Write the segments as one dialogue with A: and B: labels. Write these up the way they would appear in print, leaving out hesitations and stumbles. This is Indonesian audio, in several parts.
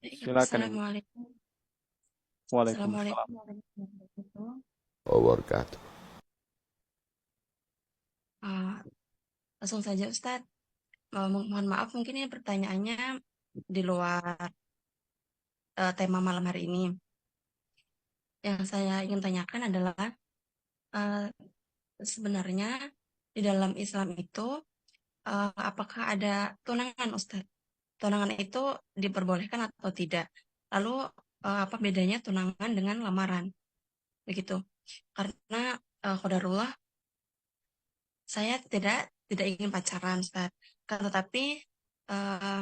A: Iya,
B: Silakan Ibu.
A: Assalamualaikum.
B: Waalaikumsalam.
A: Assalamualaikum warahmatullahi wabarakatuh.
C: Wabarakatuh.
A: Ah, langsung saja Ustadz. Mohon maaf mungkin ini pertanyaannya di luar tema malam hari ini. Yang saya ingin tanyakan adalah eh, sebenarnya di dalam Islam itu apakah ada tunangan Ustadz? Tunangan itu diperbolehkan atau tidak? Lalu apa bedanya tunangan dengan lamaran? Begitu. Karena qadarullah saya tidak ingin pacaran, Ustaz. Kan tetapi eh,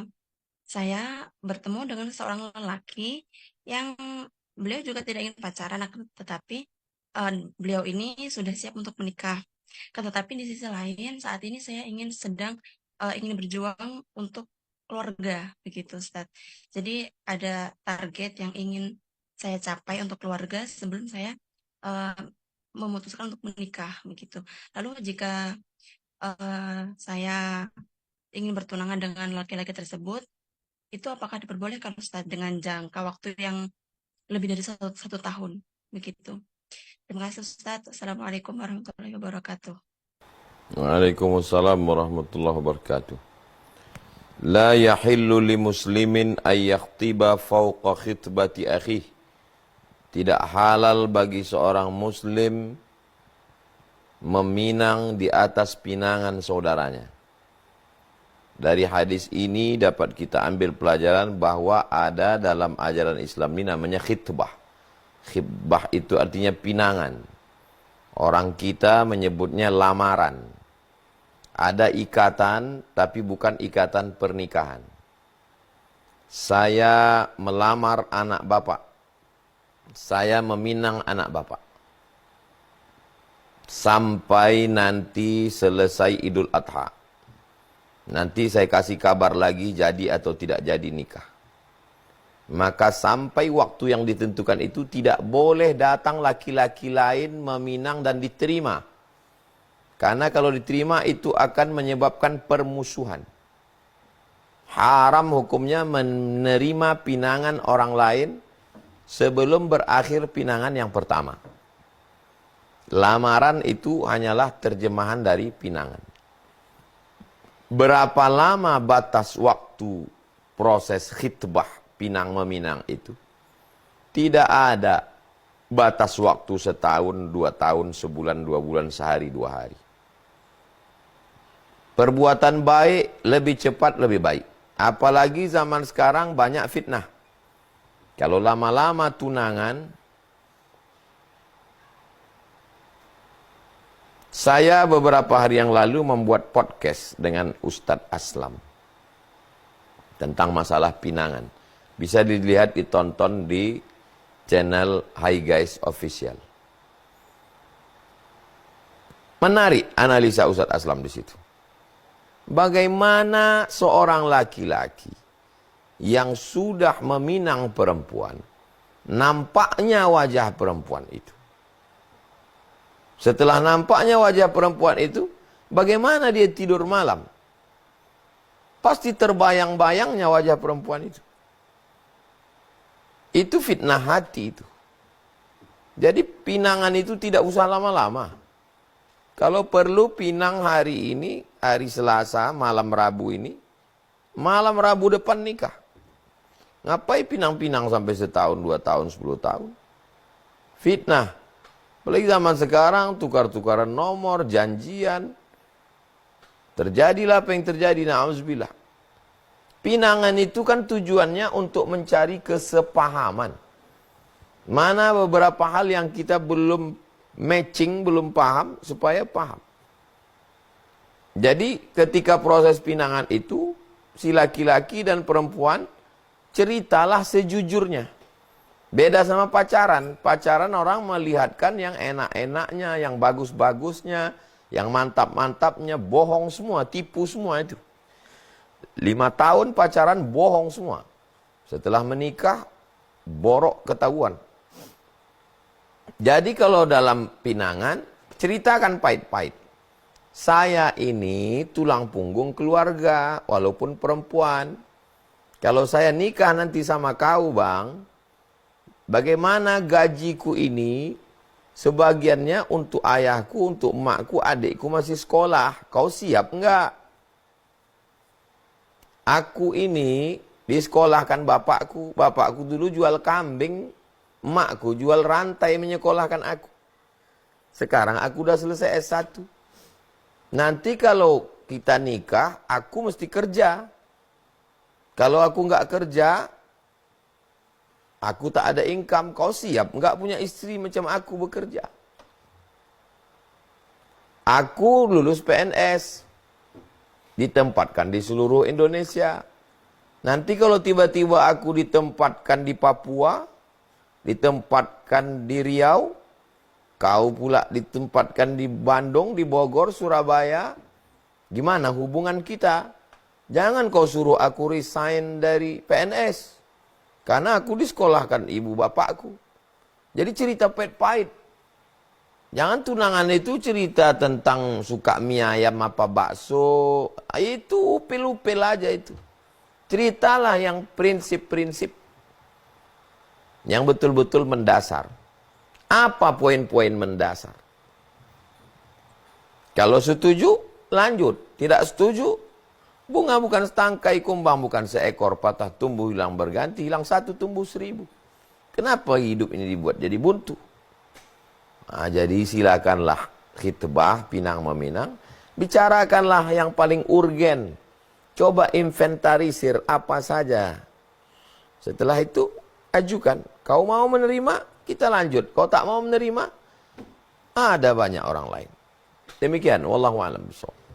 A: saya bertemu dengan seorang lelaki yang beliau juga tidak ingin pacaran, akan tetapi eh, beliau ini sudah siap untuk menikah. Kan tetapi di sisi lain saat ini saya ingin berjuang untuk keluarga, begitu, Ustaz. Jadi ada target yang ingin saya capai untuk keluarga sebelum saya eh, memutuskan untuk menikah, begitu. Lalu jika saya ingin bertunangan dengan laki-laki tersebut, itu apakah diperbolehkan Ustaz dengan jangka waktu yang lebih dari satu tahun? Begitu. Terima kasih Ustaz. Assalamualaikum warahmatullahi wabarakatuh.
C: Waalaikumsalam warahmatullahi wabarakatuh. La yahillu li muslimin ay yakhtiba fawqa khitbati akhih. Tidak halal bagi seorang muslim meminang di atas pinangan saudaranya. Dari hadis ini dapat kita ambil pelajaran bahwa ada dalam ajaran Islam ini namanya khitbah. Khitbah itu artinya pinangan. Orang kita menyebutnya lamaran. Ada ikatan, tapi bukan ikatan pernikahan. Saya melamar anak bapak. Saya meminang anak bapak. Sampai nanti selesai Idul Adha. Nanti saya kasih kabar lagi jadi atau tidak jadi nikah. Maka sampai waktu yang ditentukan itu tidak boleh datang laki-laki lain meminang dan diterima. Karena kalau diterima itu akan menyebabkan permusuhan. Haram hukumnya menerima pinangan orang lain sebelum berakhir pinangan yang pertama. Lamaran itu hanyalah terjemahan dari pinangan. Berapa lama batas waktu proses khitbah pinang meminang itu? Tidak ada batas waktu setahun, 2 tahun, sebulan, 2 bulan, sehari, 2 hari. Perbuatan baik lebih cepat lebih baik. Apalagi zaman sekarang banyak fitnah. Kalau lama-lama tunangan, saya beberapa hari yang lalu membuat podcast dengan Ustadz Aslam tentang masalah pinangan. Bisa dilihat, ditonton di channel Hi Guys Official. Menarik analisa Ustadz Aslam di situ. Bagaimana seorang laki-laki yang sudah meminang perempuan, nampaknya wajah perempuan itu. Setelah nampaknya wajah perempuan itu, bagaimana dia tidur malam? Pasti terbayang-bayangnya wajah perempuan itu. Itu fitnah hati itu. Jadi pinangan itu tidak usah lama-lama. Kalau perlu pinang hari ini, hari Selasa, malam Rabu ini, malam Rabu depan nikah. Ngapain pinang-pinang sampai setahun, 2 tahun, 10 tahun? Fitnah. Apalagi zaman sekarang, tukar-tukaran nomor, janjian. Terjadilah apa yang terjadi, na'udzubillah. Pinangan itu kan tujuannya untuk mencari kesepahaman. Mana beberapa hal yang kita belum matching, belum paham, supaya paham. Jadi ketika proses pinangan itu, si laki-laki dan perempuan ceritalah sejujurnya. Beda sama pacaran. Pacaran orang melihatkan yang enak-enaknya, yang bagus-bagusnya, yang mantap-mantapnya, bohong semua, tipu semua itu. 5 tahun pacaran bohong semua. Setelah menikah, borok ketahuan. Jadi kalau dalam pinangan, ceritakan pahit-pahit. Saya ini tulang punggung keluarga, walaupun perempuan. Kalau saya nikah nanti sama kau bang, bagaimana gajiku ini sebagiannya untuk ayahku, untuk emakku, adikku masih sekolah. Kau siap enggak? Aku ini disekolahkan bapakku. Bapakku dulu jual kambing, emakku jual rantai menyekolahkan aku. Sekarang aku udah selesai S1. Nanti kalau kita nikah, aku mesti kerja. Kalau aku nggak kerja, aku tak ada income. Kau siap nggak punya istri macam aku bekerja? Aku lulus PNS, ditempatkan di seluruh Indonesia. Nanti kalau tiba-tiba aku ditempatkan di Papua, ditempatkan di Riau, kau pula ditempatkan di Bandung, di Bogor, Surabaya, gimana hubungan kita? Jangan kau suruh aku resign dari PNS. Karena aku disekolahkan ibu bapakku. Jadi cerita pahit-pahit. Jangan tunangan itu cerita tentang suka mie ayam apa bakso. Itu upil-upil aja itu. Ceritalah yang prinsip-prinsip. Yang betul-betul mendasar. Apa poin-poin mendasar? Kalau setuju, lanjut. Tidak setuju, bunga bukan setangkai, kumbang bukan seekor, patah tumbuh hilang berganti, hilang satu tumbuh 1000. Kenapa hidup ini dibuat jadi buntu? Nah, jadi silakanlah khitbah, pinang meminang, bicarakanlah yang paling urgen. Coba inventarisir apa saja. Setelah itu, ajukan. Kau mau menerima, kita lanjut. Kau tak mau menerima, ada banyak orang lain. Demikian, wallahu a'lam bishawab.